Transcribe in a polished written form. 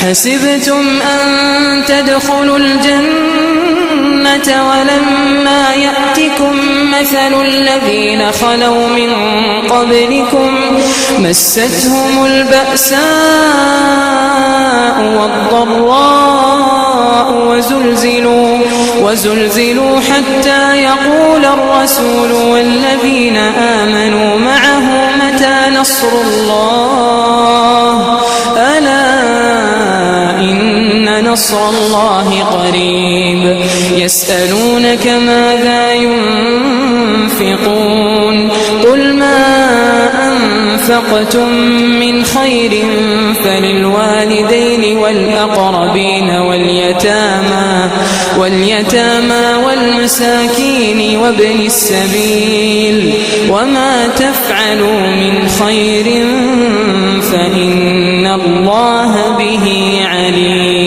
حسبتم أن تدخلوا الجنة ولما يأتكم مثل الذين خلوا من قبلكم مستهم البأساء والضراء وزلزلوا حتى يقول الرسول والذين آمنوا معه متى نصر الله ألا إن نصر الله قريب يسألونك ماذا ينفقون قل ما أنفقتم من خير فللوالدين والأقربين واليتامى والمساكين وابن السبيل وما تفعلوا من خير فإن الله به عليم.